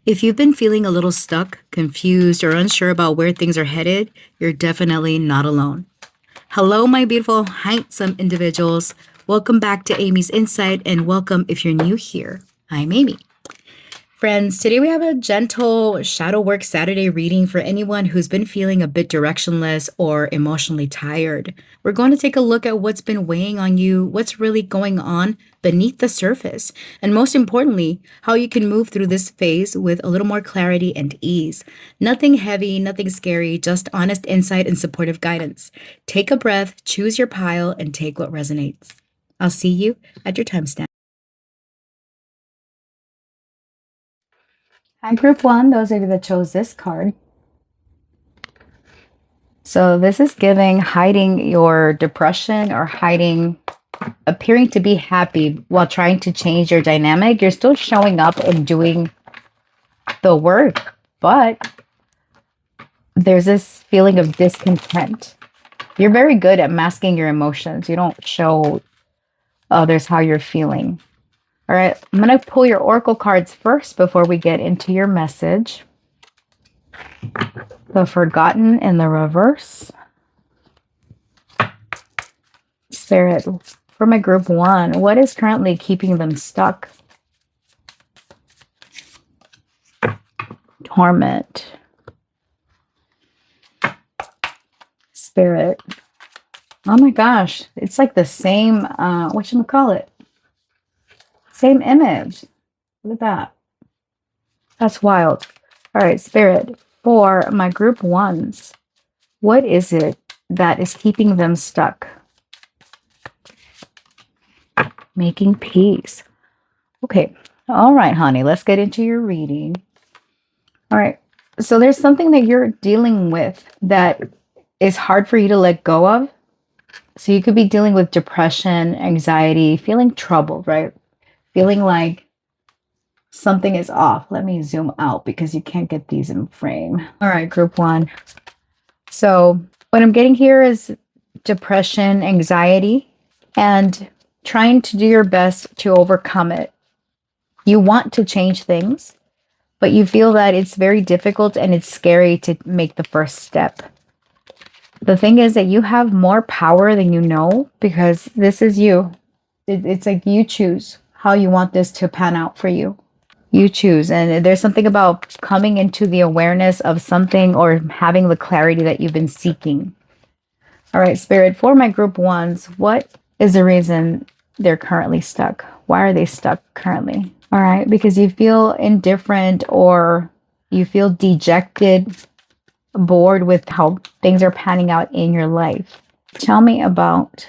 If you've been feeling a little stuck, confused, or unsure about where things are headed, you're definitely not alone. Hello, my beautiful, handsome individuals. Welcome back to Amy's Insight, and welcome if you're new here. I'm Amy. Friends, today we have a gentle shadow work Saturday reading for anyone who's been feeling a bit directionless or emotionally tired. We're going to take a look at what's been weighing on you, what's really going on beneath the surface, and most importantly, how you can move through this phase with a little more clarity and ease. Nothing heavy, nothing scary, just honest insight and supportive guidance. Take a breath, choose your pile, and take what resonates. I'll see you at your timestamp. Hi, Group 1, those of you that chose this card. So this is giving hiding your depression or appearing to be happy while trying to change your dynamic. You're still showing up and doing the work, but there's this feeling of discontent. You're very good at masking your emotions. You don't show others how you're feeling. All right, I'm going to pull your oracle cards first before we get into your message. The Forgotten in the reverse. Spirit, for my group 1, what is currently keeping them stuck? Torment. Spirit. Oh my gosh, it's like the same, whatchamacallit? Same image. Look at that. That's wild. All right, Spirit, for my group 1s, what is it that is keeping them stuck? Making peace. Okay. All right, honey, let's get into your reading. All right. So there's something that you're dealing with that is hard for you to let go of. So you could be dealing with depression, anxiety, feeling troubled, right? Feeling like something is off. Let me zoom out because you can't get these in frame. All right, group 1. So what I'm getting here is depression, anxiety, and trying to do your best to overcome it. You want to change things, but you feel that it's very difficult and it's scary to make the first step. The thing is that you have more power than you know because this is you. It's like you choose how you want this to pan out for you. You choose. And there's something about coming into the awareness of something or having the clarity that you've been seeking. All right, Spirit, for my group 1s, what is the reason they're currently stuck? Why are they stuck currently? All right, because you feel indifferent or you feel dejected, bored with how things are panning out in your life. Tell me about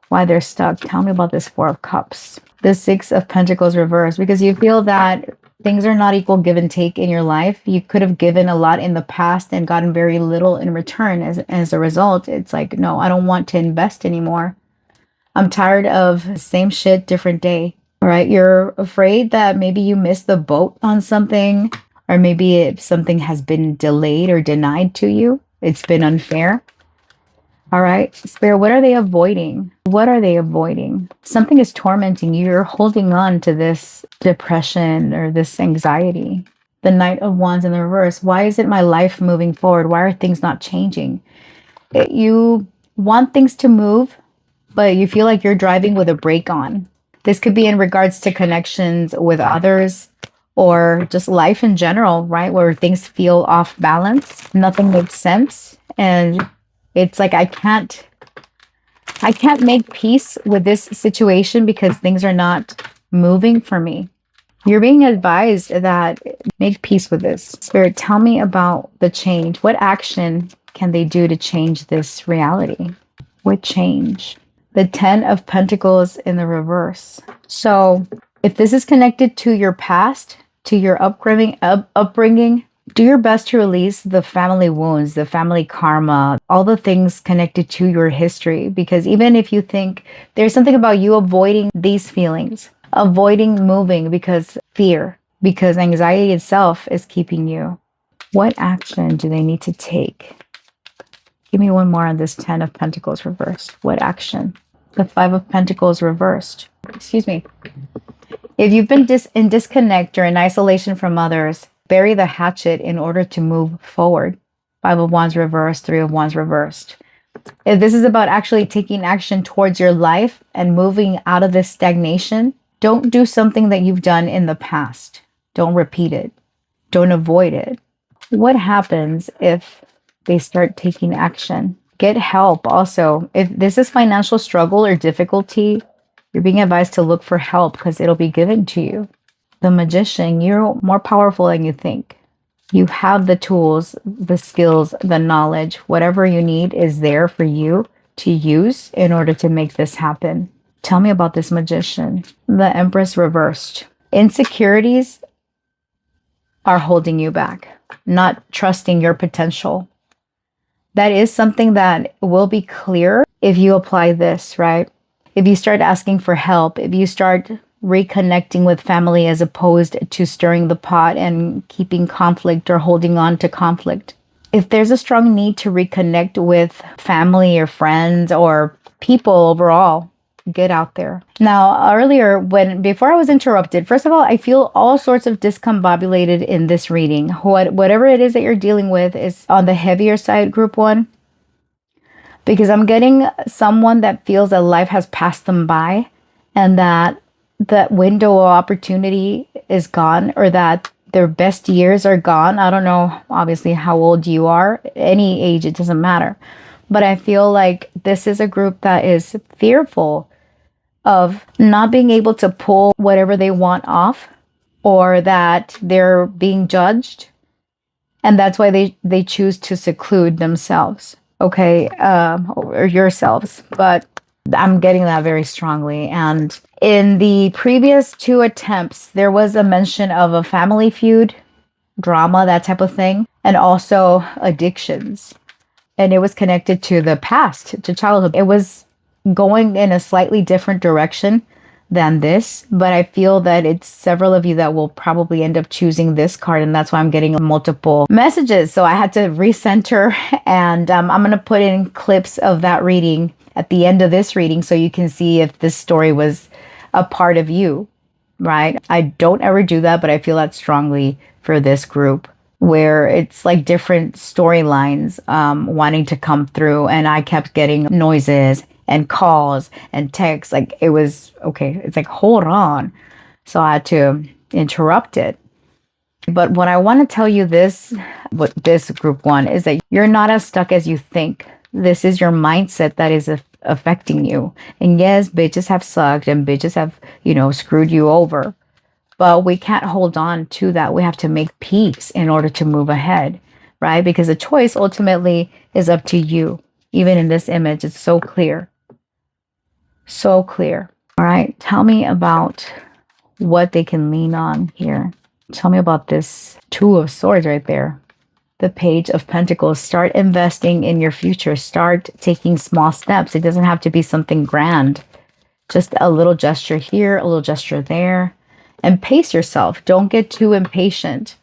why they're stuck. Tell me about this 4 of Cups. The 6 of Pentacles reversed, because you feel that things are not equal give and take in your life. You could have given a lot in the past and gotten very little in return. As a result, it's like, no, I don't want to invest anymore. I'm tired of same shit, different day. All right. You're afraid that maybe you missed the boat on something, or maybe if something has been delayed or denied to you, it's been unfair. All right, Spirit, what are they avoiding? What are they avoiding? Something is tormenting you. You're holding on to this depression or this anxiety. The Knight of Wands in the reverse. Why isn't my life moving forward? Why are things not changing? You want things to move, but you feel like you're driving with a brake on. This could be in regards to connections with others or just life in general, right? Where things feel off balance. Nothing makes sense. And it's like, I can't make peace with this situation because things are not moving for me. You're being advised that make peace with this. Spirit, tell me about the change. What action can they do to change this reality? What change? The 10 of Pentacles in the reverse. So if this is connected to your past, to your upbringing, do your best to release the family wounds, the family karma, all the things connected to your history. Because even if you think there's something about you avoiding these feelings, avoiding moving because fear, because anxiety itself is keeping you. What action do they need to take? Give me one more on this 10 of Pentacles reversed. What action? The 5 of Pentacles reversed. Excuse me. If you've been in disconnect or in isolation from others, bury the hatchet in order to move forward. Five of Wands reversed, Three of Wands reversed. If this is about actually taking action towards your life and moving out of this stagnation, don't do something that you've done in the past. Don't repeat it. Don't avoid it. What happens if they start taking action? Get help also. If this is financial struggle or difficulty, you're being advised to look for help because it'll be given to you. The Magician, you're more powerful than you think. You have the tools, the skills, the knowledge, whatever you need is there for you to use in order to make this happen. Tell me about this Magician. The Empress reversed. Insecurities are holding you back, not trusting your potential. That is something that will be clear if you apply this, right? If you start asking for help, if you start reconnecting with family as opposed to stirring the pot and keeping conflict or holding on to conflict. If there's a strong need to reconnect with family or friends or people overall, get out there. Now, earlier, before I was interrupted, first of all, I feel all sorts of discombobulated in this reading. Whatever it is that you're dealing with is on the heavier side, group one, because I'm getting someone that feels that life has passed them by and that window of opportunity is gone, or that their best years are gone. I don't know, obviously, how old you are. Any age, it doesn't matter. But I feel like this is a group that is fearful of not being able to pull whatever they want off, or that they're being judged. And that's why they choose to seclude themselves, okay, or yourselves. But I'm getting that very strongly. And in the previous two attempts, there was a mention of a family feud, drama, that type of thing, and also addictions. And it was connected to the past, to childhood. It was going in a slightly different direction than this, but I feel that it's several of you that will probably end up choosing this card, and that's why I'm getting multiple messages. So I had to recenter, and I'm going to put in clips of that reading at the end of this reading so you can see if this story was a part of you, right? I don't ever do that, but I feel that strongly for this group, where it's like different storylines wanting to come through, and I kept getting noises and calls and texts. Like, it was okay, it's like, hold on. So I had to interrupt it. But what I want to tell you what this group one is, that you're not as stuck as you think. This is your mindset that is affecting you. And yes, bitches have sucked and bitches have, screwed you over. But we can't hold on to that. We have to make peace in order to move ahead, right? Because the choice ultimately is up to you. Even in this image, it's so clear. So clear. All right. Tell me about what they can lean on here. Tell me about this Two of Swords right there. The Page of Pentacles. Start investing in your future. Start taking small steps. It doesn't have to be something grand. Just a little gesture here, a little gesture there. And pace yourself. Don't get too impatient.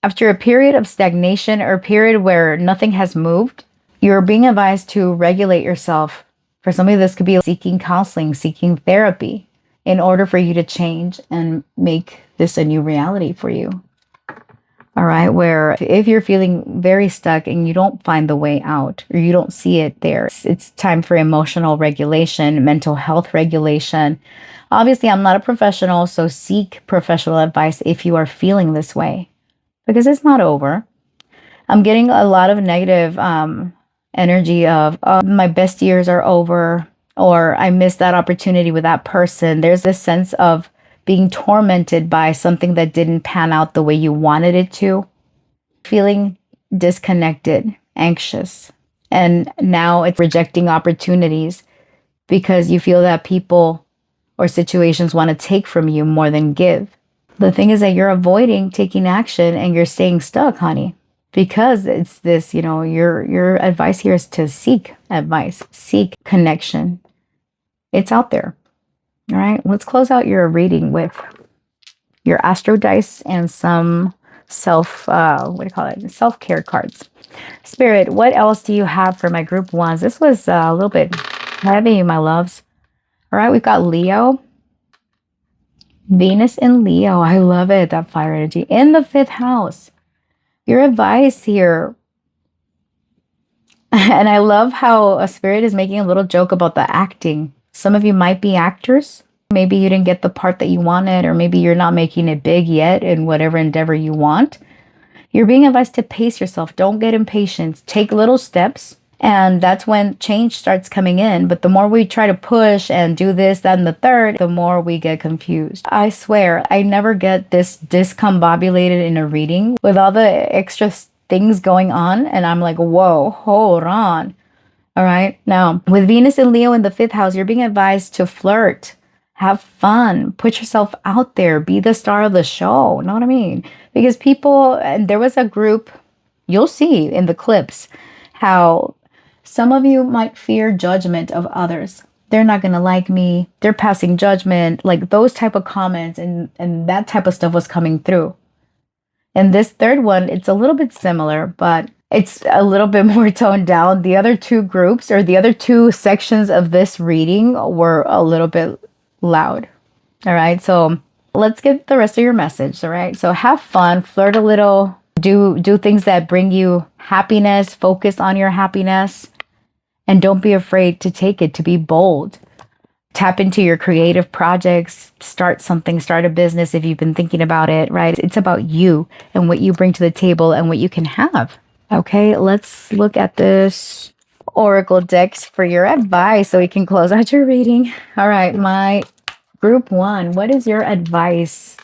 After a period of stagnation or a period where nothing has moved, you're being advised to regulate yourself. For some of you, this could be seeking counseling, seeking therapy in order for you to change and make this a new reality for you. All right, where if you're feeling very stuck and you don't find the way out, or you don't see it there, it's time for emotional regulation, mental health regulation. Obviously, I'm not a professional, so seek professional advice if you are feeling this way, because it's not over. I'm getting a lot of negative energy of, oh, my best years are over, or I missed that opportunity with that person. There's this sense of being tormented by something that didn't pan out the way you wanted it to. Feeling disconnected, anxious. And now it's rejecting opportunities because you feel that people or situations want to take from you more than give. The thing is that you're avoiding taking action and you're staying stuck, honey. Because it's this, your advice here is to seek advice, seek connection. It's out there. All right, let's close out your reading with your Astro Dice and some self-care cards. Spirit, what else do you have for my group ones? This was a little bit heavy, my loves. All right, we've got Leo, Venus in Leo. I love it. That fire energy in the 5th house. Your advice here. And I love how a spirit is making a little joke about the acting. Some of you might be actors. Maybe you didn't get the part that you wanted, or maybe you're not making it big yet in whatever endeavor you want. You're being advised to pace yourself. Don't get impatient. Take little steps. And that's when change starts coming in. But the more we try to push and do this, that, and the third, the more we get confused. I swear, I never get this discombobulated in a reading with all the extra things going on. And I'm like, whoa, hold on. All right. Now, with Venus and Leo in the 5th house, you're being advised to flirt, have fun, put yourself out there, be the star of the show. Know what I mean? Because people, and there was a group, you'll see in the clips how some of you might fear judgment of others. They're not going to like me. They're passing judgment. Like those type of comments and that type of stuff was coming through. And this third one, it's a little bit similar, but it's a little bit more toned down. The other two groups or the other two sections of this reading were a little bit loud. All right. So let's get the rest of your message. All right. So have fun, flirt a little, do things that bring you happiness, focus on your happiness, and don't be afraid to take it, to be bold. Tap into your creative projects, start something, start a business if you've been thinking about it, right? It's about you and what you bring to the table and what you can have. Okay, let's look at this oracle decks for your advice so we can close out your reading. All right, my group 1, what is your advice?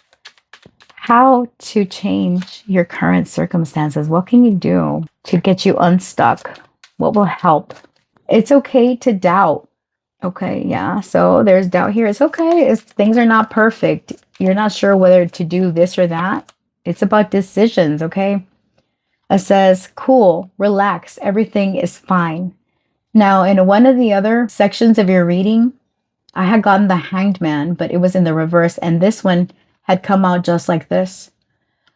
How to change your current circumstances? What can you do to get you unstuck? What will help? It's okay to doubt. Okay, yeah. So there's doubt here. It's okay if things are not perfect. You're not sure whether to do this or that. It's about decisions, okay? It says, cool, relax, everything is fine. Now, in one of the other sections of your reading, I had gotten the Hanged Man, but it was in the reverse, and this one had come out just like this.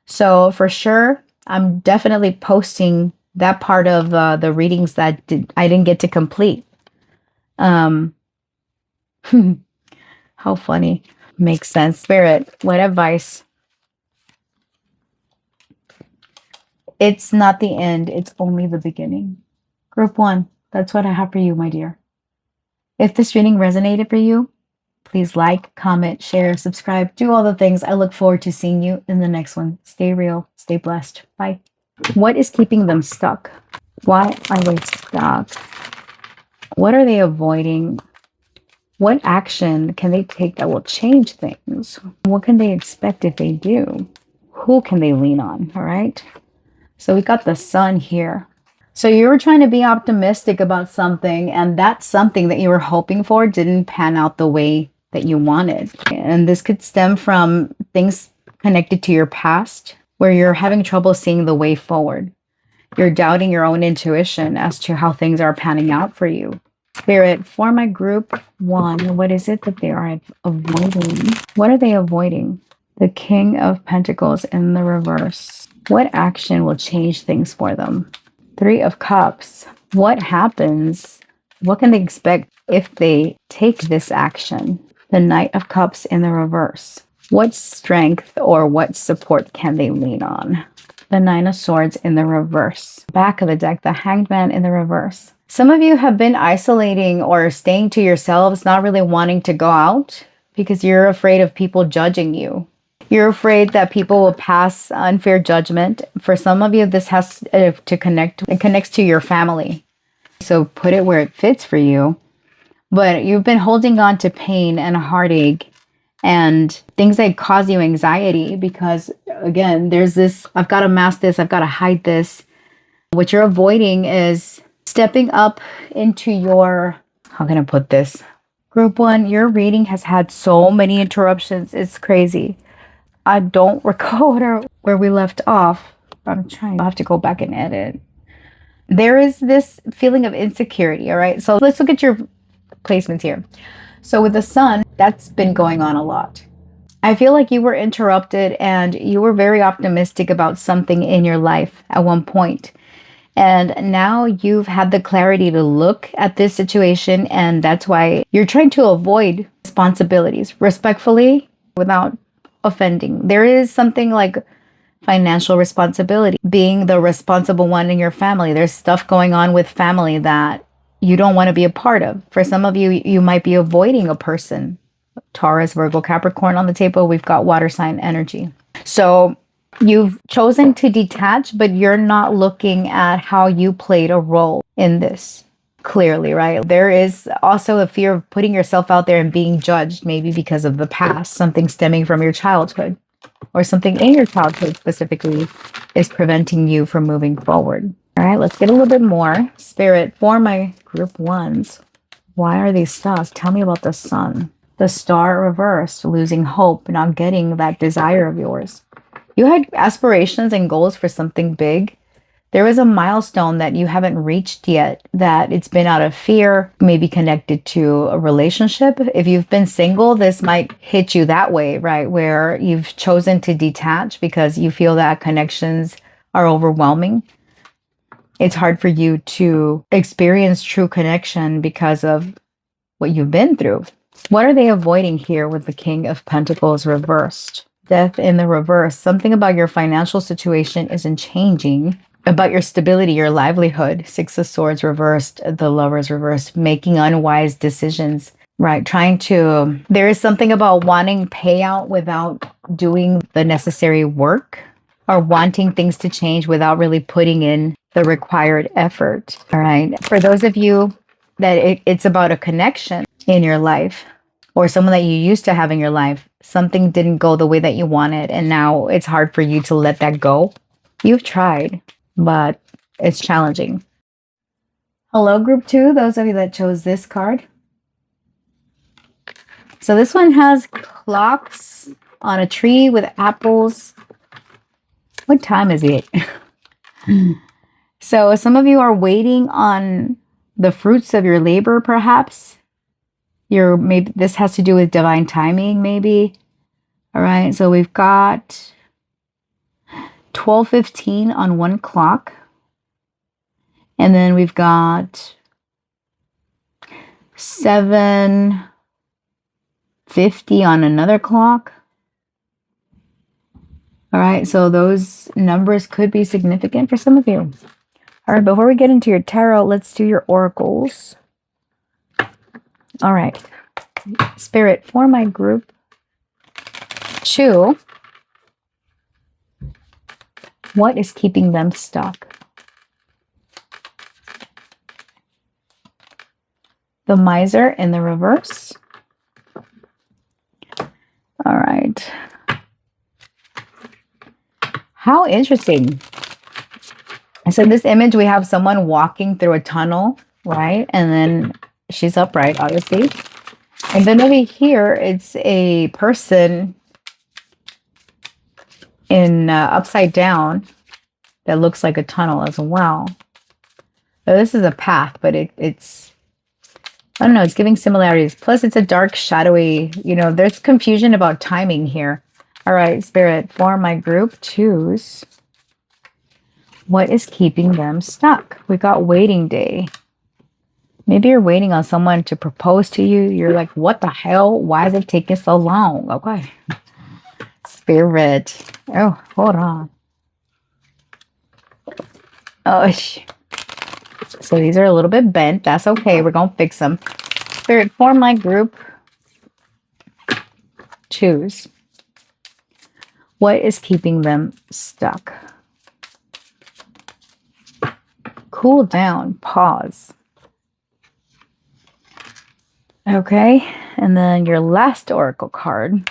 So for sure, I'm definitely posting that part of the readings that I didn't get to complete. How funny. Makes sense. Spirit, what advice? It's not the end. It's only the beginning. Group 1, that's what I have for you, my dear. If this reading resonated for you, please like, comment, share, subscribe, do all the things. I look forward to seeing you in the next one. Stay real. Stay blessed. Bye. What is keeping them stuck? Why are they stuck? What are they avoiding? What action can they take that will change things? What can they expect if they do? Who can they lean on? All right. So we got the Sun here. So you were trying to be optimistic about something, and that something that you were hoping for didn't pan out the way that you wanted. And this could stem from things connected to your past, where you're having trouble seeing the way forward. You're doubting your own intuition as to how things are panning out for you. Spirit, for my group 1, what is it that they are avoiding? What are they avoiding? The King of Pentacles in the reverse. What action will change things for them? 3 of Cups. What happens? What can they expect if they take this action? The Knight of Cups in the reverse. What strength or what support can they lean on? The 9 of Swords in the reverse. Back of the deck, the Hanged Man in the reverse. Some of you have been isolating or staying to yourselves, not really wanting to go out because you're afraid of people judging you. You're afraid that people will pass unfair judgment. For some of you, this has to connect. It connects to your family. So put it where it fits for you. But you've been holding on to pain and heartache and things that cause you anxiety because, again, there's this, I've got to mask this, I've got to hide this. What you're avoiding is stepping up into your, how can I put this? Group 1, your reading has had so many interruptions. It's crazy. I don't recall where we left off. I'm trying. I'll have to go back and edit. There is this feeling of insecurity, all right? So let's look at your placements here. So with the Sun, that's been going on a lot. I feel like you were interrupted and you were very optimistic about something in your life at one point. And now you've had the clarity to look at this situation, and that's why you're trying to avoid responsibilities respectfully. without offending. There is something like financial responsibility, being the responsible one in your family. There's stuff going on with family that you don't want to be a part of. For some of you, you might be avoiding a person. Taurus, Virgo, Capricorn on the table. We've got water sign energy. So you've chosen to detach, but you're not looking at how you played a role in this clearly, right? There is also a fear of putting yourself out there and being judged, maybe because of the past, something stemming from your childhood or something in your childhood specifically is preventing you from moving forward. All right, let's get a little bit more. Spirit, for my group ones, why are these stuck? Tell me about the sun. The star reversed, losing hope, not getting that desire of yours. You had aspirations and goals for something big. There was a milestone that you haven't reached yet, that it's been out of fear, maybe connected to a relationship. If you've been single, this might hit you that way, right? Where you've chosen to detach because you feel that connections are overwhelming. It's hard for you to experience true connection because of what you've been through. What are they avoiding here with the King of Pentacles reversed? Death in the reverse. Something about your financial situation isn't changing. About your stability, your livelihood. Six of Swords reversed, the Lovers reversed, making unwise decisions, right? There is something about wanting payout without doing the necessary work, or wanting things to change without really putting in the required effort, all right? For those of you that it's about a connection in your life, or someone that you used to have in your life, something didn't go the way that you wanted, and now it's hard for you to let that go. You've tried, but it's challenging. Hello, group 2, those of you that chose this card. So this one has clocks on a tree with apples. What time is it? So some of you are waiting on the fruits of your labor, perhaps. Maybe this has to do with divine timing, maybe. All right, so we've got 12:15 on one clock. And then we've got 7:50 on another clock. All right, so those numbers could be significant for some of you. All right, before we get into your tarot, let's do your oracles. All right, Spirit, for my group 2, what is keeping them stuck? The Miser in the reverse. All right. How interesting. So in this image, we have someone walking through a tunnel, right? And then she's upright, obviously. And then over here, it's a person in upside down that looks like a tunnel as well. So this is a path, but it's, I don't know, it's giving similarities. Plus, it's a dark, shadowy, there's confusion about timing here. All right, Spirit, for my group 2s, what is keeping them stuck? We got waiting day. Maybe you're waiting on someone to propose to you. You're like, what the hell? Why is it taking so long? Okay. Spirit. Oh, hold on. Oh, so these are a little bit bent. That's okay. We're going to fix them. Spirit, for my group 2s, what is keeping them stuck? Cool down. Pause. Okay. And then your last oracle card.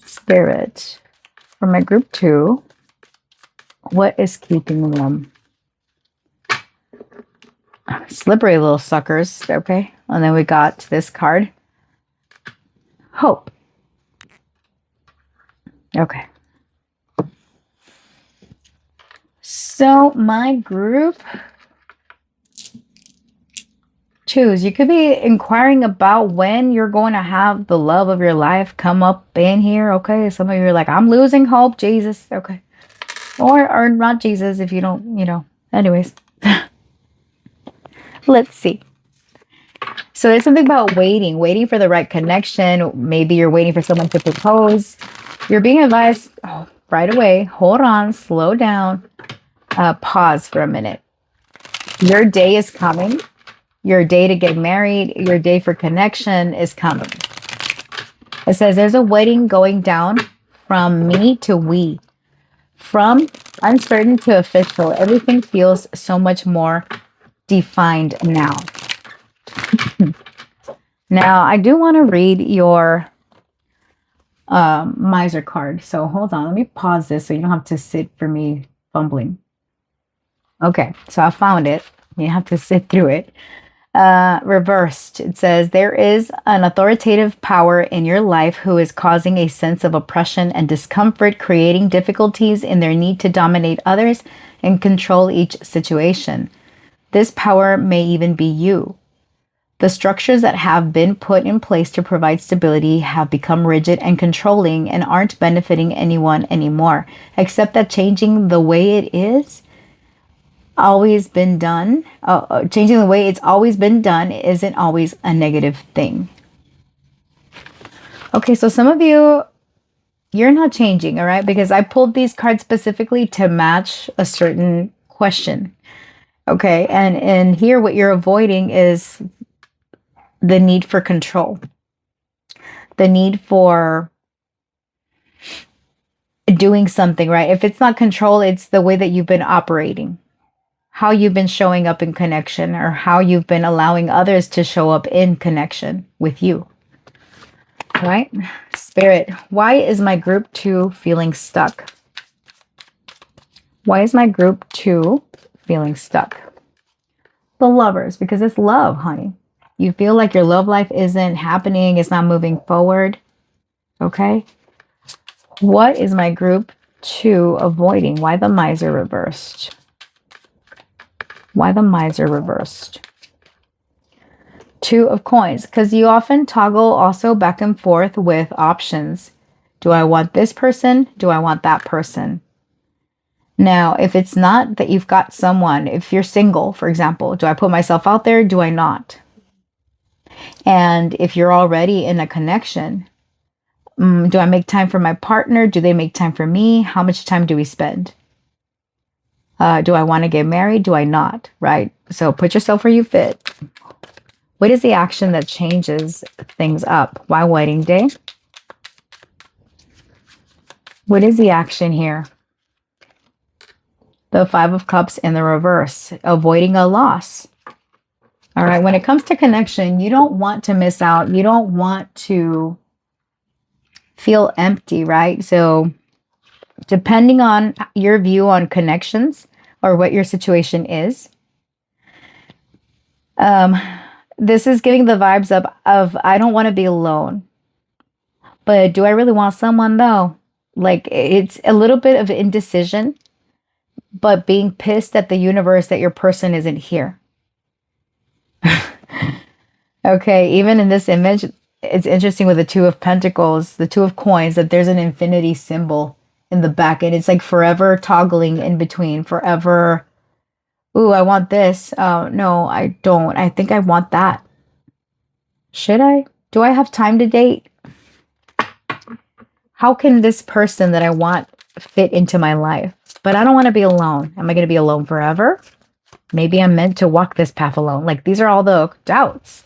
Spirit, for my group 2, what is keeping them? Slippery little suckers. Okay. And then we got this card. Hope. Okay. So my group 2s, you could be inquiring about when you're going to have the love of your life come up in here. Okay. Some of you are like, I'm losing hope, Jesus. Okay. Or not Jesus if you don't, anyways. Let's see. So So there's something about waiting for the right connection. Maybe you're waiting for someone to propose. You're being advised right away. Hold on, slow down, pause for a minute. Your day is coming. Your day to get married, your day for connection is coming. It says there's a wedding going down from me to we. From uncertain to official, everything feels so much more defined now. Now, I do want to read your miser card. So hold on, let me pause this so you don't have to sit for me fumbling. Okay, so I found it. You have to sit through it. Reversed, it says there is an authoritative power in your life who is causing a sense of oppression and discomfort, creating difficulties in their need to dominate others and control each situation. This power may even be you. The structures that have been put in place to provide stability have become rigid and controlling and aren't benefiting anyone anymore, except that changing the way it is always been done, changing the way it's always been done isn't always a negative thing. Okay, so some of you, you're not changing, all right? Because I pulled these cards specifically to match a certain question. Okay, and here what you're avoiding is the need for control. The need for doing something, right? If it's not control, it's the way that you've been operating. How you've been showing up in connection, or how you've been allowing others to show up in connection with you. All right? Spirit, why is my group 2 feeling stuck? Why is my group 2 feeling stuck? The Lovers, because it's love, honey. You feel like your love life isn't happening, it's not moving forward. Okay? What is my group 2 avoiding? Why the Miser reversed? Why the Miser reversed? 2 of Coins, because you often toggle also back and forth with options. Do I want this person? Do I want that person? Now, if it's not that you've got someone, if you're single, for example, do I put myself out there? Do I not? And if you're already in a connection, do I make time for my partner? Do they make time for me? How much time do we spend? Do I want to get married? Do I not? Right? So put yourself where you fit. What is the action that changes things up? Why wedding day? What is the action here? The 5 of Cups in the reverse, avoiding a loss. All right, when it comes to connection, you don't want to miss out. You don't want to feel empty, right? So depending on your view on connections or what your situation is, this is giving the vibes of I don't want to be alone. But do I really want someone though? Like it's a little bit of indecision, but being pissed at the universe that your person isn't here. Okay, even in this image, it's interesting with the 2 of Pentacles, the 2 of Coins, that there's an infinity symbol in the back. And it's like forever toggling in between, forever. Ooh, I want this. No, I don't. I think I want that. Should I? Do I have time to date? How can this person that I want fit into my life? But I don't want to be alone. Am I going to be alone forever? Maybe I'm meant to walk this path alone. Like these are all the doubts.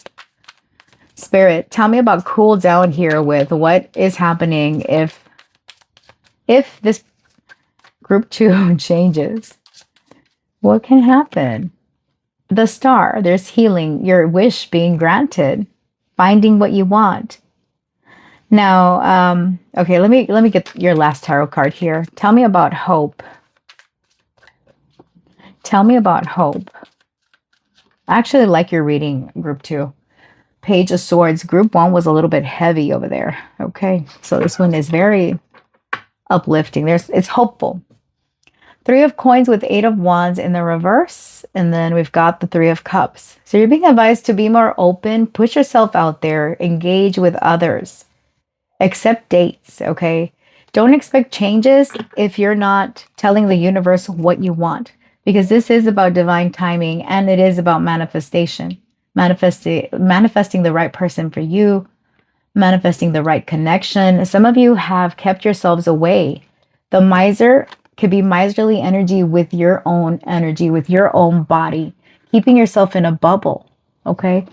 Spirit, tell me about cool down here with what is happening if this group 2 changes. What can happen? The Star, there's healing, your wish being granted, finding what you want. Now, okay, let me get your last tarot card here. Tell me about hope. Tell me about hope. I actually like your reading, group 2. Page of Swords. Group 1 was a little bit heavy over there. Okay, so this one is very uplifting. It's hopeful. 3 of Coins with 8 of Wands in the reverse. And then we've got the 3 of Cups. So you're being advised to be more open. Put yourself out there. Engage with others. Accept dates, okay? Don't expect changes if you're not telling the universe what you want. Because this is about divine timing and it is about manifestation. manifesting the right person for you, manifesting the right connection. Some of you have kept yourselves away. The miser could be miserly energy with your own energy, with your own body, keeping yourself in a bubble. Okay.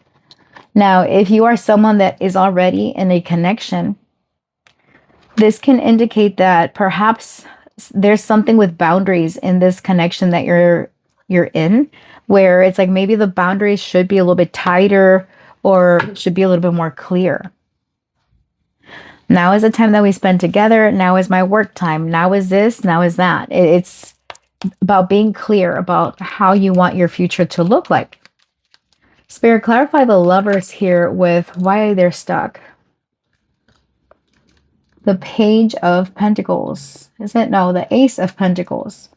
Now, if you are someone that is already in a connection, this can indicate that perhaps there's something with boundaries in this connection that you're in, where it's like maybe the boundaries should be a little bit tighter or should be a little bit more clear. Now is the time that we spend together. Now is my work time. Now is this. Now is that. It's about being clear about how you want your future to look like. Spirit, clarify the lovers here with why they're stuck. The Page of Pentacles. Is it? No, the Ace of Pentacles.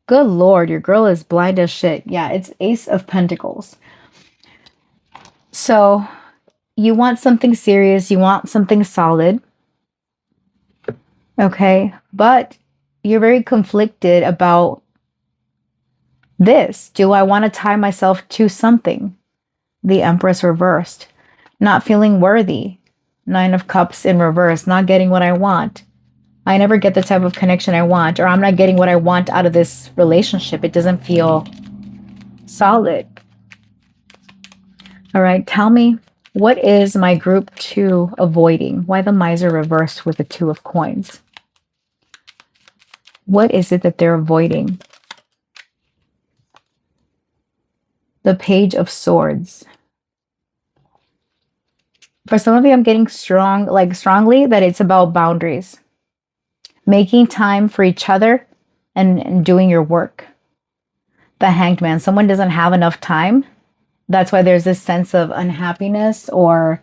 Good Lord, your girl is blind as shit. Yeah, it's Ace of Pentacles. So you want something serious. You want something solid. Okay. But you're very conflicted about this. Do I want to tie myself to something? The Empress reversed. Not feeling worthy. Nine of Cups in reverse. Not getting what I want. I never get the type of connection I want, or I'm not getting what I want out of this relationship. It doesn't feel solid. All right, tell me, what is my group 2 avoiding? Why the Miser reversed with the 2 of Coins? What is it that they're avoiding? The Page of Swords. For some of you, I'm getting strongly that it's about boundaries. Making time for each other and doing your work. The Hanged Man. Someone doesn't have enough time. That's why there's this sense of unhappiness or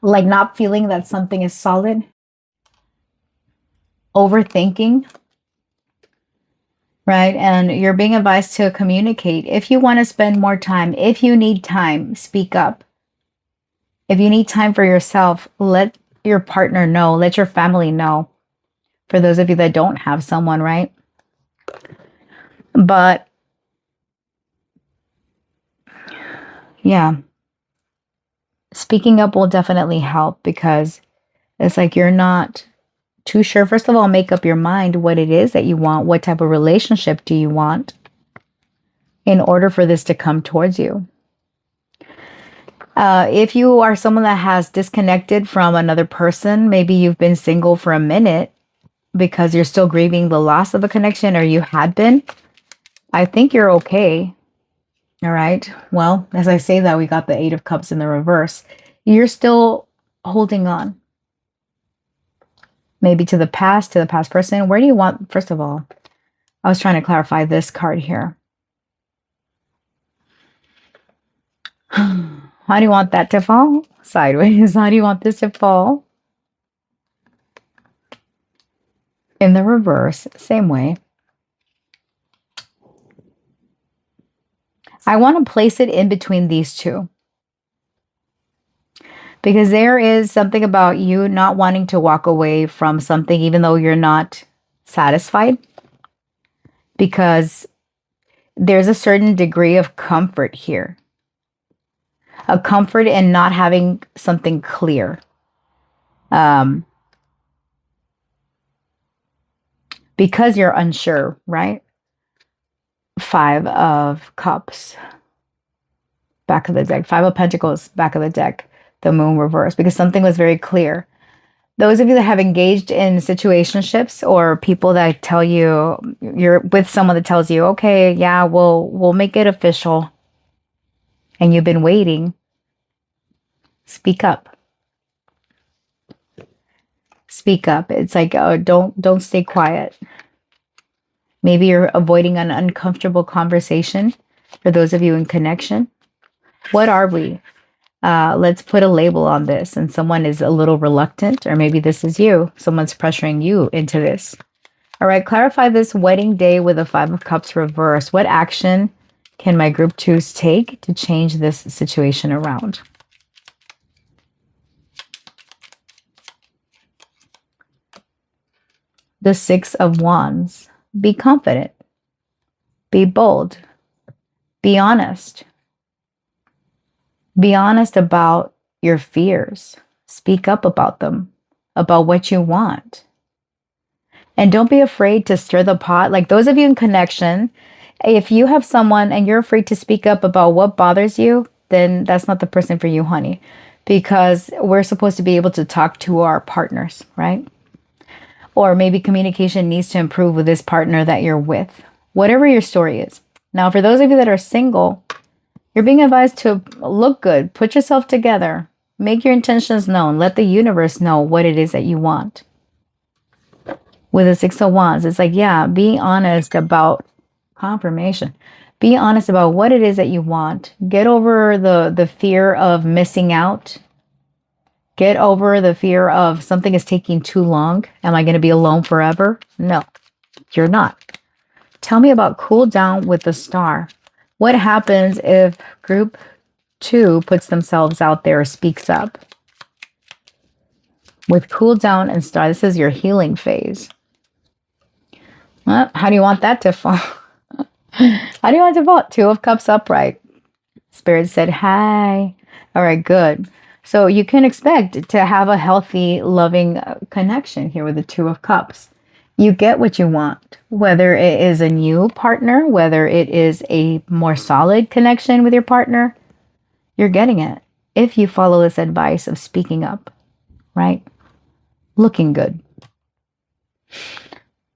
like not feeling that something is solid. Overthinking. Right? And you're being advised to communicate. If you want to spend more time, if you need time, speak up. If you need time for yourself, let your partner know, let your family know. For those of you that don't have someone, right? But yeah, speaking up will definitely help because it's like you're not too sure. First of all, make up your mind what it is that you want. What type of relationship do you want in order for this to come towards you? If you are someone that has disconnected from another person, maybe you've been single for a minute because you're still grieving the loss of a connection, or you had been, I think you're okay. All right. Well, as I say that, we got the 8 of Cups in the reverse. You're still holding on. Maybe to the past person. Where do you want, first of all, I was trying to clarify this card here. How do you want that to fall? Sideways. How do you want this to fall? In the reverse, same way. I want to place it in between these two. Because there is something about you not wanting to walk away from something even though you're not satisfied. Because there's a certain degree of comfort here. A comfort in not having something clear. Because you're unsure, right? 5 of Cups. Back of the deck. 5 of Pentacles, back of the deck. The Moon reverse. Because something was very clear. Those of you that have engaged in situationships or people that tell you, you're with someone that tells you, okay, yeah, we'll make it official. And you've been waiting. Speak up. Speak up. It's like, oh, don't stay quiet. Maybe you're avoiding an uncomfortable conversation for those of you in connection. What are we? Let's put a label on this. And someone is a little reluctant, or maybe this is you. Someone's pressuring you into this. All right, clarify this wedding day with a 5 of Cups reverse. What action can my group 2s take to change this situation around? The 6 of Wands. Be confident. Be bold. Be honest. Be honest about your fears. Speak up about them, about what you want. And don't be afraid to stir the pot. Like those of you in connection, if you have someone and you're afraid to speak up about what bothers you, then that's not the person for you, honey. Because we're supposed to be able to talk to our partners, right? Or maybe communication needs to improve with this partner that you're with, whatever your story is. Now, for those of you that are single, you're being advised to look good, put yourself together, make your intentions known, let the universe know what it is that you want. With the Six of Wands, it's like, yeah, be honest about confirmation. Be honest about what it is that you want. Get over the fear of missing out. Get over the fear of something is taking too long. Am I going to be alone forever? No, you're not. Tell me about cool down with the star. What happens if group 2 puts themselves out there, speaks up? With cool down and star, this is your healing phase. Well, how do you want that to fall? How do you want it to fall? 2 of Cups upright. Spirit said, hi. All right, good. So you can expect to have a healthy, loving connection here with the 2 of Cups. You get what you want, whether it is a new partner, whether it is a more solid connection with your partner, you're getting it if you follow this advice of speaking up, right? Looking good.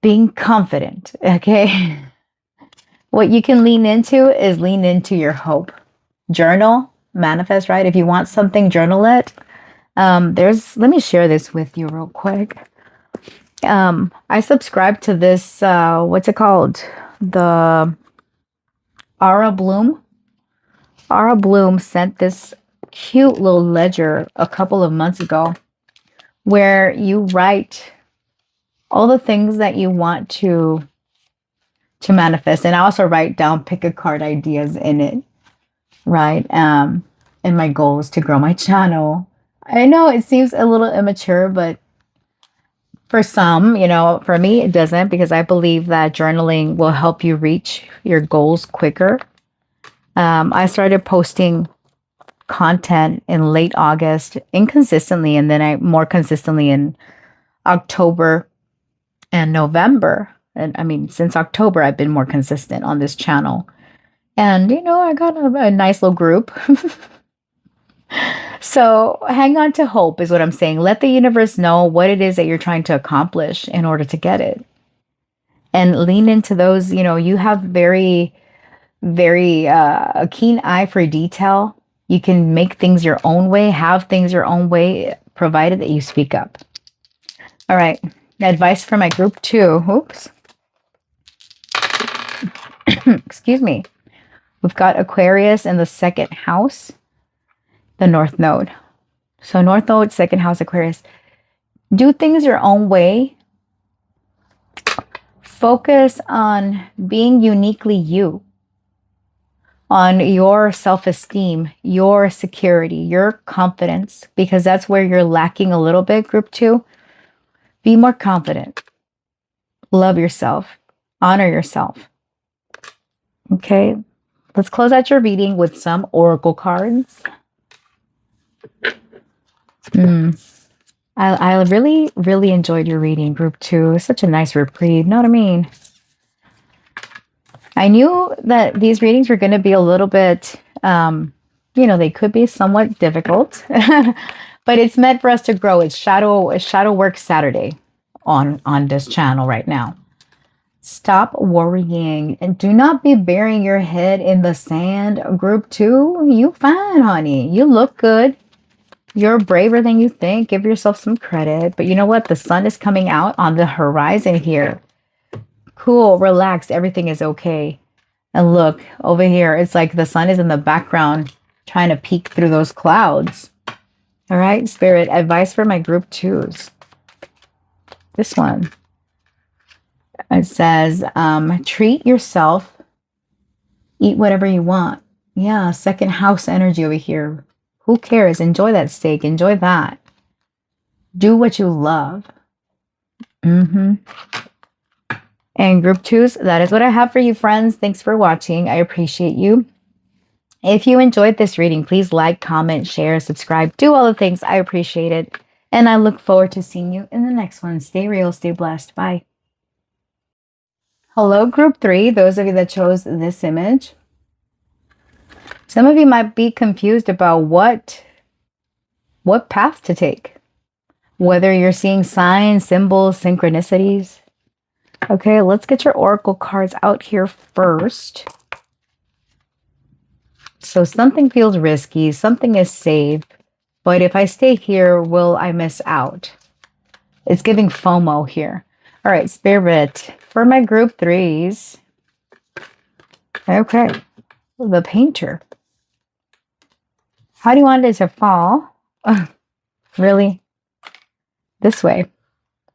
Being confident, okay? What you can lean into is lean into your hope. Journal, manifest, right? If you want something, journal it. Let me share this with you real quick. I subscribe to this, what's it called? The Ara Bloom. Ara Bloom sent this cute little ledger a couple of months ago where you write all the things that you want to manifest. And I also write down pick a card ideas in it, right? And my goal is to grow my channel. I know it seems a little immature, but for some, for me, it doesn't, because I believe that journaling will help you reach your goals quicker. I started posting content in late August, inconsistently, and then I more consistently in October and November. And I mean, since October, I've been more consistent on this channel. And, I got a nice little group. So hang on to hope is what I'm saying. Let the universe know what it is that you're trying to accomplish in order to get it. And lean into those, you have very, very a keen eye for detail. You can make things your own way, have things your own way, provided that you speak up. All right. Advice for my group 2. Oops. Excuse me. We've got Aquarius in the 2nd house, the North Node. So North Node, 2nd house, Aquarius. Do things your own way. Focus on being uniquely you, on your self-esteem, your security, your confidence, because that's where you're lacking a little bit, group 2. Be more confident. Love yourself. Honor yourself. Okay, let's close out your reading with some oracle cards. I really, really enjoyed your reading, group 2. It's such a nice reprieve, know what I mean? I knew that these readings were going to be a little bit, they could be somewhat difficult, but it's meant for us to grow. It's shadow work Saturday on this channel right now. Stop worrying and do not be burying your head in the sand, group 2. You fine, honey. You look good. You're braver than you think. Give yourself some credit. But you know what? The sun is coming out on the horizon here. Cool, relax. Everything is okay. And look, over here, it's like the sun is in the background trying to peek through those clouds. All right, Spirit, advice for my group 2s. This one. It says, treat yourself. Eat whatever you want. Yeah, 2nd house energy over here. Who cares? Enjoy that steak. Enjoy that. Do what you love. And group 2s, that is what I have for you, friends. Thanks for watching. I appreciate you. If you enjoyed this reading, please like, comment, share, subscribe, do all the things. I appreciate it. And I look forward to seeing you in the next one. Stay real, stay blessed. Bye. Hello, group 3, those of you that chose this image. Some of you might be confused about what path to take. Whether you're seeing signs, symbols, synchronicities. Okay, let's get your oracle cards out here first. So something feels risky, something is safe, but if I stay here, will I miss out? It's giving FOMO here. All right, Spirit, for my group 3s. Okay, the Painter. How do you want it to fall? Really? This way.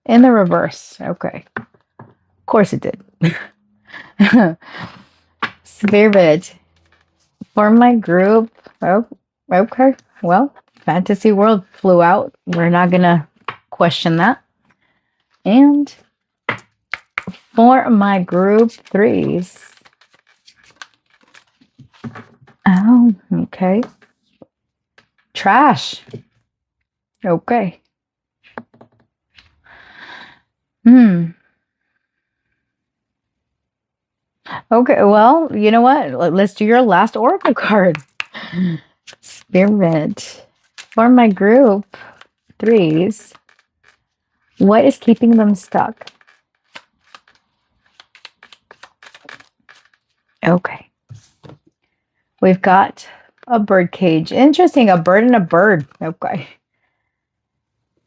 In the reverse. Okay. Of course it did. Spirit, for my group. Oh, okay. Well, Fantasy World flew out. We're not going to question that. And for my group 3s. Oh, okay. Trash. Okay. Okay, well, you know what? Let's do your last oracle card. Spirit. For my group 3s, what is keeping them stuck? Okay. We've got a bird cage. Interesting, a bird and a bird. Okay.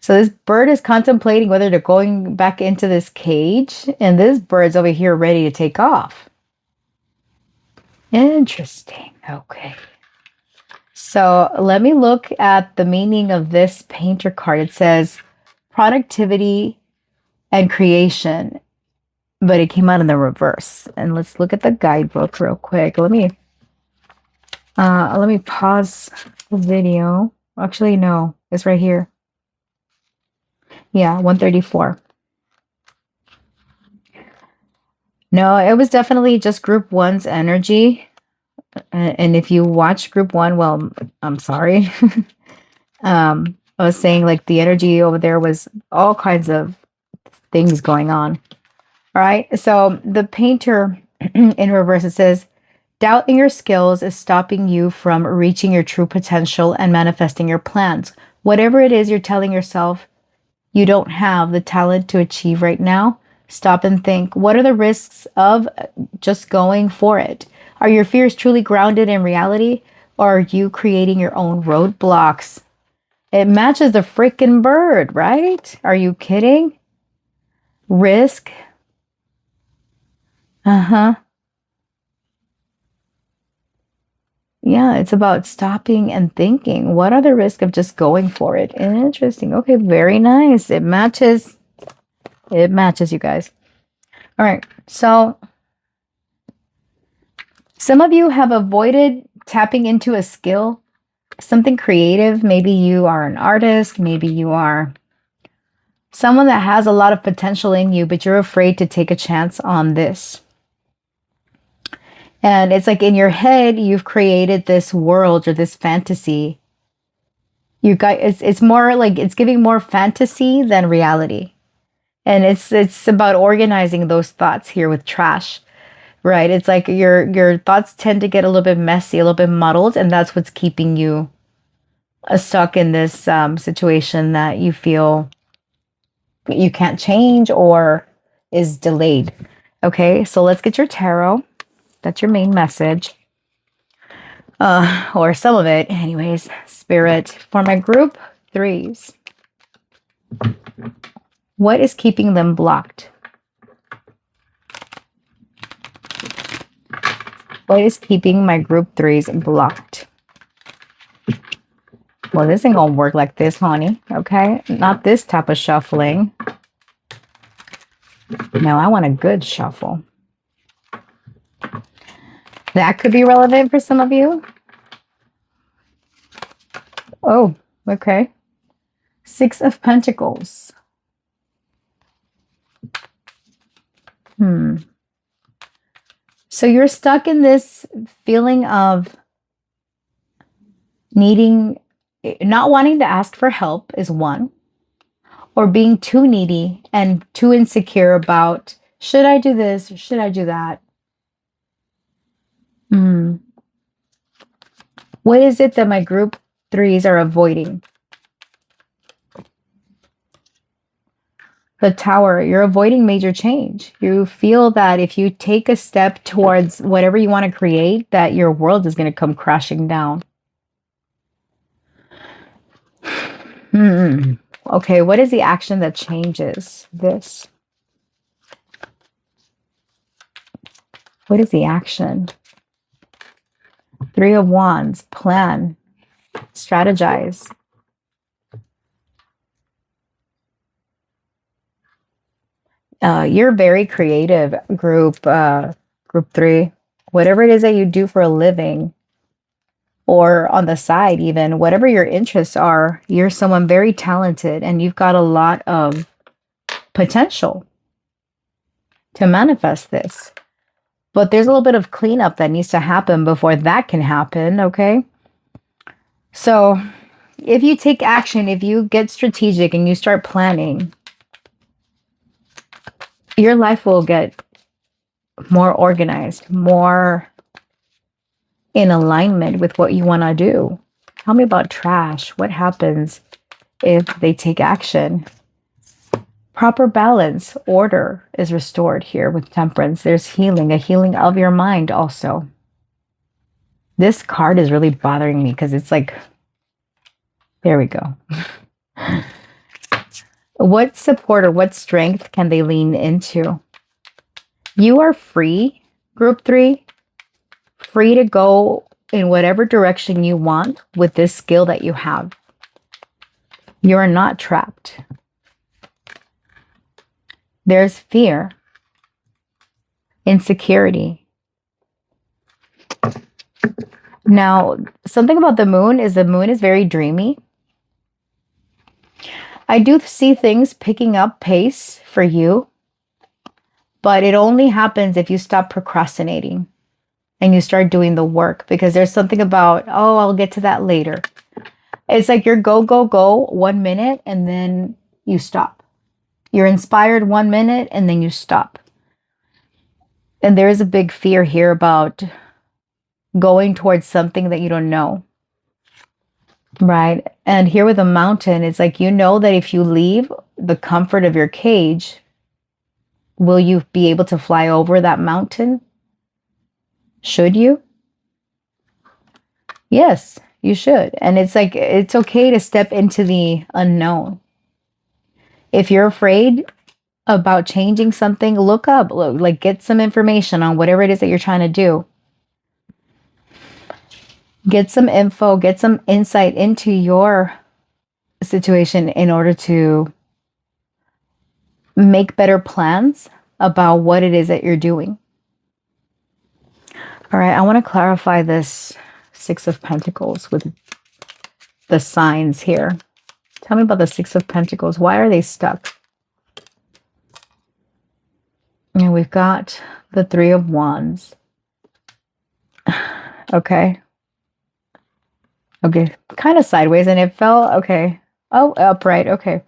So this bird is contemplating whether they're going back into this cage, and this bird's over here ready to take off. Interesting. Okay. So let me look at the meaning of this Painter card. It says productivity and creation, but it came out in the reverse. And let's look at the guidebook real quick. Let me pause the video. Actually, no, it's right here. Yeah, 134. No, it was definitely just group 1's energy. And if you watch group 1, well, I'm sorry. I was saying like the energy over there was all kinds of things going on. All right. So the Painter in reverse, it says, doubt in your skills is stopping you from reaching your true potential and manifesting your plans. Whatever it is you're telling yourself you don't have the talent to achieve right now, stop and think, what are the risks of just going for it? Are your fears truly grounded in reality, or are you creating your own roadblocks? It matches the freaking bird, right? Are you kidding? Risk. Uh-huh. Yeah, it's about stopping and thinking. What are the risks of just going for it? Interesting. Okay, very nice. It matches. It matches, you guys. All right. So some of you have avoided tapping into a skill, something creative. Maybe you are an artist. Maybe you are someone that has a lot of potential in you, but you're afraid to take a chance on this. And it's like in your head, you've created this world or this fantasy. You got it's more like it's giving more fantasy than reality. And it's about organizing those thoughts here with trash. Right? It's like your thoughts tend to get a little bit messy, a little bit muddled, and that's what's keeping you stuck in this situation that you feel you can't change or is delayed. Okay, so let's get your tarot. That's your main message. Or some of it. Anyways, Spirit, for my group 3s, what is keeping them blocked? What is keeping my group 3s blocked? Well, this ain't gonna work like this, honey. Okay? Not this type of shuffling. No, I want a good shuffle. That could be relevant for some of you. Oh, okay. 6 of Pentacles. So you're stuck in this feeling of Needing, not wanting to ask for help is one, or being too needy and too insecure about, should I do this? Or should I do that? Hmm. What is it that my group threes are avoiding? The Tower, you're avoiding major change. You feel that if you take a step towards whatever you want to create, that your world is going to come crashing down. Hmm. Okay, what is the action that changes this? What is the action? Three of Wands, plan, strategize. You're very creative, group three. Whatever it is that you do for a living, or on the side, even whatever your interests are, you're someone very talented and you've got a lot of potential to manifest this. But there's a little bit of cleanup that needs to happen before that can happen, okay? So if you take action, if you get strategic and you start planning, your life will get more organized, more in alignment with what you want to do. Tell me about trash. What happens if they take action? Proper balance, order is restored here with Temperance. There's healing, a healing of your mind also. This card is really bothering me because it's like, there we go. What support or what strength can they lean into? You are free, group three, free to go in whatever direction you want with this skill that you have. You are not trapped. There's fear, insecurity. Now, something about the moon is very dreamy. I do see things picking up pace for you, but it only happens if you stop procrastinating and you start doing the work, because there's something about, oh, I'll get to that later. It's like you're go, go, go 1 minute and then you stop. You're inspired 1 minute and then you stop. And there is a big fear here about going towards something that you don't know. Right. And here with a mountain, it's like, you know that if you leave the comfort of your cage, will you be able to fly over that mountain? Should you? Yes, you should. And it's like, it's okay to step into the unknown. If you're afraid about changing something, look up, like get some information on whatever it is that you're trying to do. Get some info, get some insight into your situation in order to make better plans about what it is that you're doing. All right, I want to clarify this Six of Pentacles with the signs here. Tell me about the Six of Pentacles. Why are they stuck? And we've got the Three of Wands. Okay. Okay, kind of sideways, and it fell, okay. Oh, upright, okay.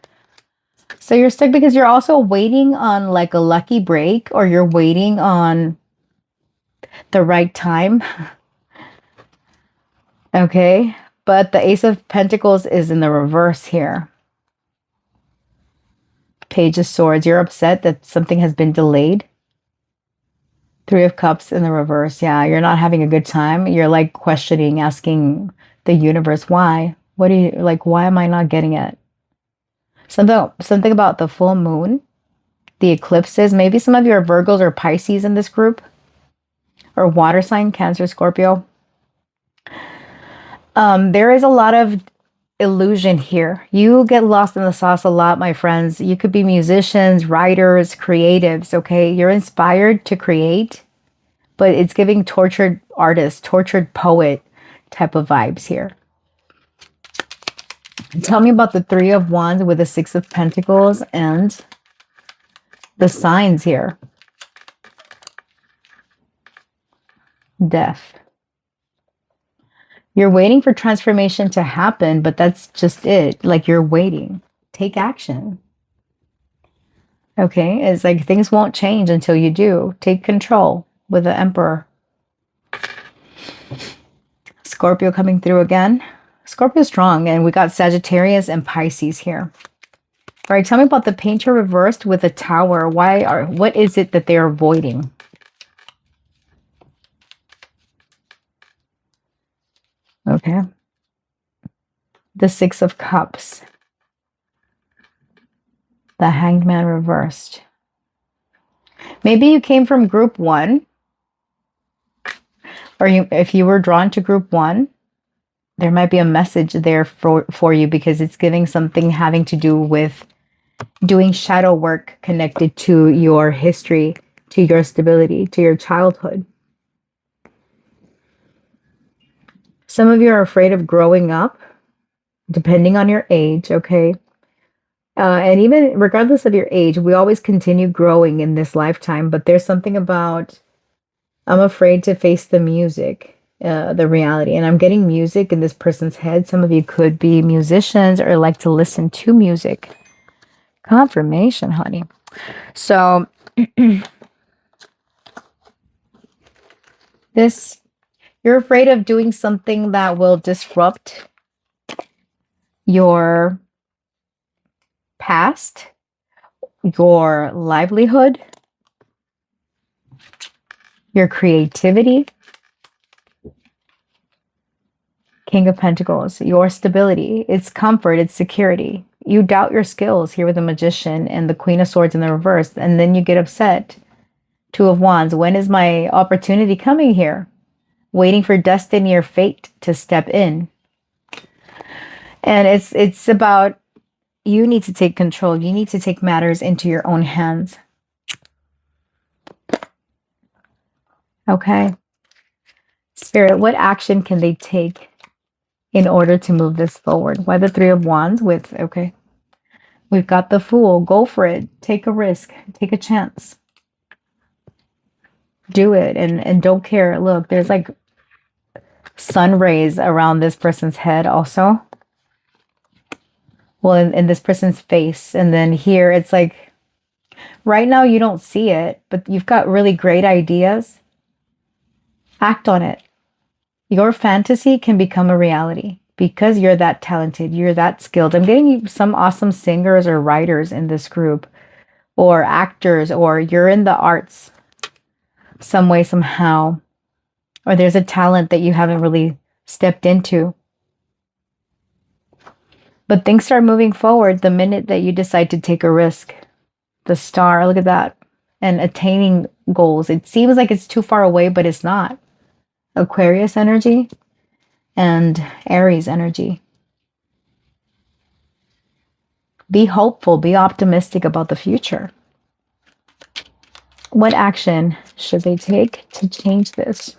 So you're stuck because you're also waiting on like a lucky break, or you're waiting on the right time. Okay, but the Ace of Pentacles is in the reverse here. Page of Swords, you're upset that something has been delayed. Three of Cups in the reverse. Yeah, you're not having a good time. You're like questioning, asking the universe, why? What do you, like, why am I not getting it? Something about the full moon, the eclipses. Maybe some of you are Virgos or Pisces in this group, or water sign, Cancer, Scorpio. There is a lot of illusion here. You get lost in the sauce a lot, my friends. You could be musicians, writers, creatives, okay? You're inspired to create, but it's giving tortured artist, tortured poet type of vibes here. Tell me about the Three of Wands with the Six of Pentacles and the signs here. Death. You're waiting for transformation to happen, but that's just it. Like, you're waiting. Take action. Okay? It's like things won't change until you do. Take control with the Emperor. Scorpio coming through again. Scorpio strong, and we got Sagittarius and Pisces here. All right, tell me about the Painter reversed with a Tower. What is it that they're avoiding? Okay. The Six of Cups. The Hanged Man reversed. Maybe you came from group 1. Or if you were drawn to group 1, there might be a message there for you, because it's giving something having to do with doing shadow work connected to your history, to your stability, to your childhood. Some of you are afraid of growing up, depending on your age, okay? And even regardless of your age, we always continue growing in this lifetime, but there's something about, I'm afraid to face the music, the reality. And I'm getting music in this person's head. Some of you could be musicians or like to listen to music. Confirmation, honey. So you're afraid of doing something that will disrupt your past, your livelihood, your creativity. King of Pentacles, your stability, it's comfort, it's security. You doubt your skills here with the Magician and the Queen of Swords in the reverse, and then you get upset. Two of Wands, when is my opportunity coming here? Waiting for destiny or fate to step in. And it's about, you need to take control. You need to take matters into your own hands. Okay. Spirit, what action can they take in order to move this forward? Why the Three of Wands with, okay. We've got the Fool. Go for it. Take a risk. Take a chance. Do it and don't care. Look, there's like sun rays around this person's head also. Well, in this person's face. And then here, it's like, right now you don't see it, but you've got really great ideas. Act on it. Your fantasy can become a reality because you're that talented. You're that skilled. I'm getting some awesome singers or writers in this group, or actors, or you're in the arts some way, somehow. Or there's a talent that you haven't really stepped into. But things start moving forward the minute that you decide to take a risk. The Star, look at that. And attaining goals. It seems like it's too far away, but it's not. Aquarius energy and Aries energy. Be hopeful. Be optimistic about the future. What action should they take to change this?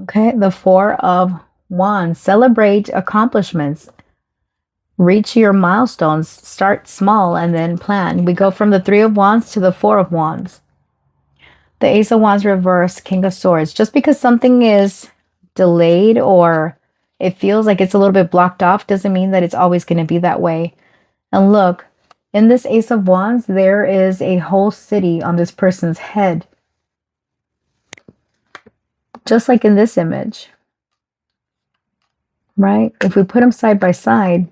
Okay, the Four of Wands. Celebrate accomplishments. Reach your milestones. Start small and then plan. We go from the Three of Wands to the Four of Wands. The Ace of Wands reverse, King of Swords. Just because something is delayed or it feels like it's a little bit blocked off doesn't mean that it's always going to be that way. And look, in this Ace of Wands, there is a whole city on this person's head. Just like in this image. Right? If we put them side by side,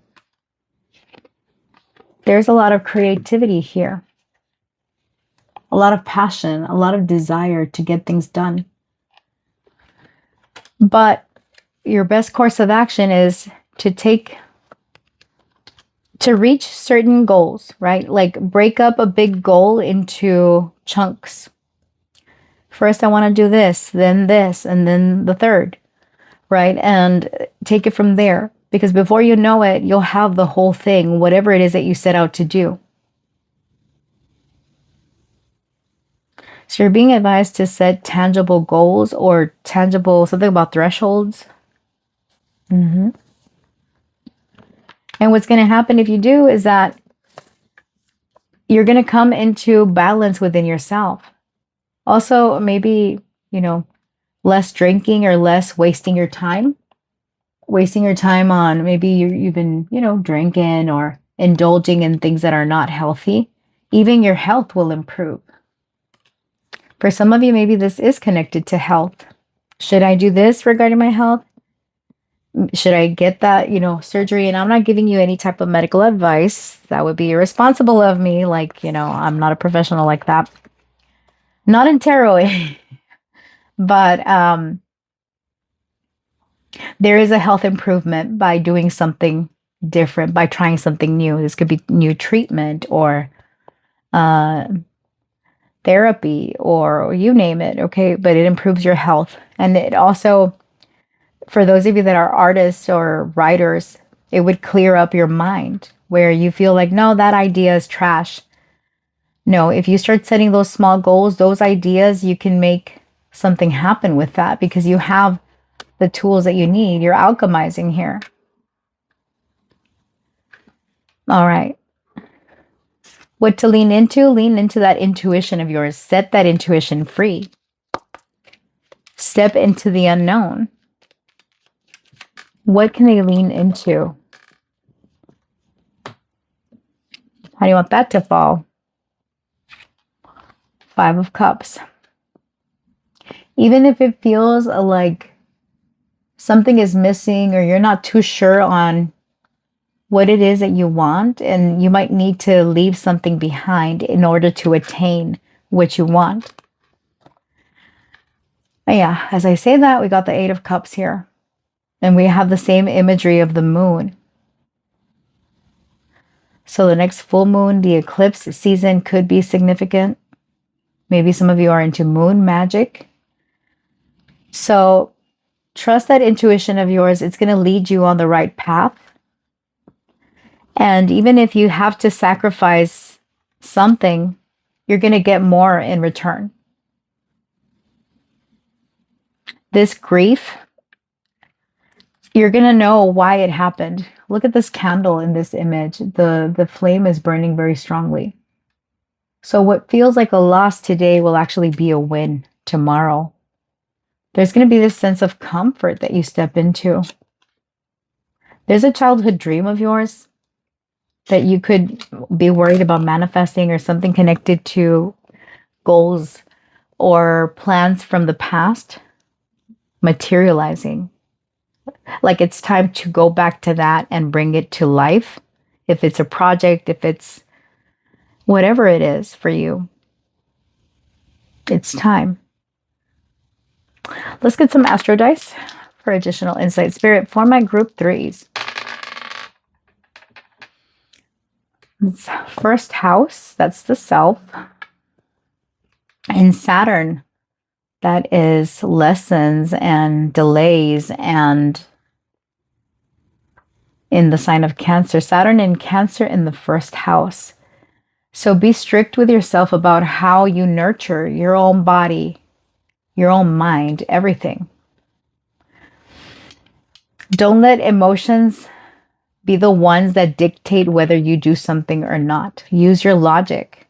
there's a lot of creativity here. A lot of passion, a lot of desire to get things done. But your best course of action is to reach certain goals, right? Like break up a big goal into chunks. First, I want to do this, and then the third, right? And take it from there. Because before you know it, you'll have the whole thing, whatever it is that you set out to do. So you're being advised to set tangible goals or tangible, something about thresholds. And what's going to happen if you do is that you're going to come into balance within yourself. Also, maybe, less drinking or less wasting your time. Wasting your time on maybe you've been, drinking or indulging in things that are not healthy. Even your health will improve. For some of you, maybe this is connected to health. Should I do this regarding my health? Should I get that, surgery? And I'm not giving you any type of medical advice. That would be irresponsible of me. Like, I'm not a professional like that. Not in tarot, but there is a health improvement by doing something different, by trying something new. This could be new treatment or uh, therapy or you name it, okay? But it improves your health. And it also, for those of you that are artists or writers, it would clear up your mind where you feel like, no, that idea is trash. No, if you start setting those small goals, those ideas, you can make something happen with that because you have the tools that you need. You're alchemizing here. All right. What to lean into? Lean into that intuition of yours. Set that intuition free. Step into the unknown. What can they lean into? How do you want that to fall? 5 of Cups. Even if it feels like something is missing or you're not too sure on what it is that you want, and you might need to leave something behind in order to attain what you want. But yeah, as I say that, we got the 8 of Cups here. And we have the same imagery of the moon. So the next full moon, the eclipse season could be significant. Maybe some of you are into moon magic. So trust that intuition of yours. It's going to lead you on the right path. And even if you have to sacrifice something, you're going to get more in return. This grief, you're going to know why it happened. Look at this candle in this image. The flame is burning very strongly. So what feels like a loss today will actually be a win tomorrow. There's going to be this sense of comfort that you step into. There's a childhood dream of yours that you could be worried about manifesting, or something connected to goals or plans from the past materializing. Like it's time to go back to that and bring it to life. If it's a project, if it's whatever it is for you, it's time. Let's get some astro dice for additional insight. Spirit, for my group 3s. It's first house, that's the self. And Saturn, that is lessons and delays, and in the sign of Cancer. Saturn in Cancer in the first house. So be strict with yourself about how you nurture your own body, your own mind, everything. Don't let emotions be the ones that dictate whether you do something or not. Use your logic.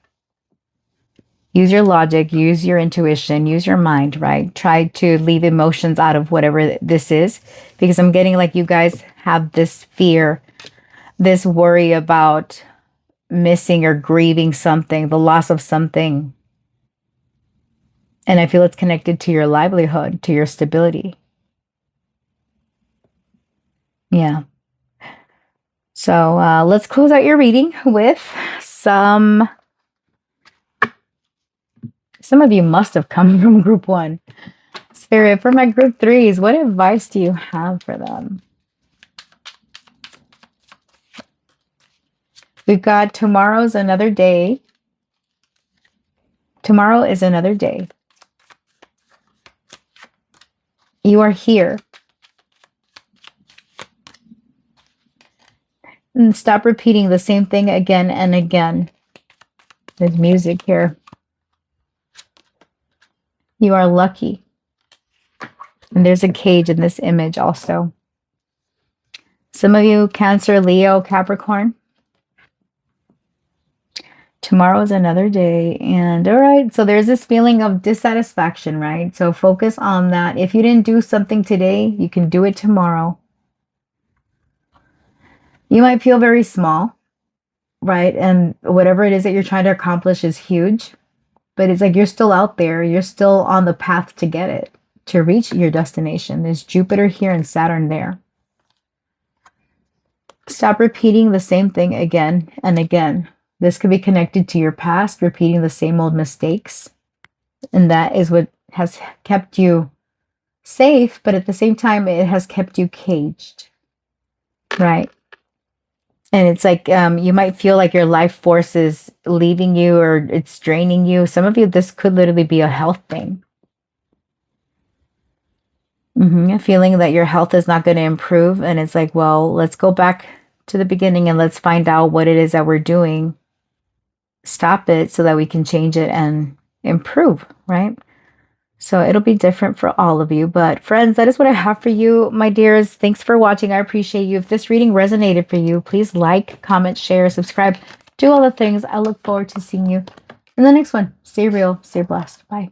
Use your logic, use your intuition, use your mind, right? Try to leave emotions out of whatever this is, because I'm getting like you guys have this fear, this worry about missing or grieving something, the loss of something. And I feel it's connected to your livelihood, to your stability. Yeah. So let's close out your reading with some of you must have come from group 1. Spirit, for my group 3s, what advice do you have for them? We've got tomorrow's another day. Tomorrow is another day. You are here. And stop repeating the same thing again and again. There's music here. You are lucky. And there's a cage in this image also. Some of you, Cancer, Leo, Capricorn. Tomorrow is another day. And all right, so there's this feeling of dissatisfaction, right? So focus on that. If you didn't do something today, you can do it tomorrow. You might feel very small, right? And whatever it is that you're trying to accomplish is huge, but it's like you're still out there. You're still on the path to get it, to reach your destination. There's Jupiter here and Saturn there. Stop repeating the same thing again and again. This could be connected to your past, repeating the same old mistakes. And that is what has kept you safe, but at the same time, it has kept you caged, right? And it's like you might feel like your life force is leaving you or it's draining you. Some of you, this could literally be a health thing. Feeling that your health is not going to improve. And it's like, well, let's go back to the beginning and let's find out what it is that we're doing. Stop it so that we can change it and improve, right? So it'll be different for all of you. But friends, that is what I have for you, my dears. Thanks for watching. I appreciate you. If this reading resonated for you, please like, comment, share, subscribe, do all the things. I look forward to seeing you in the next one. Stay real, stay blessed. Bye.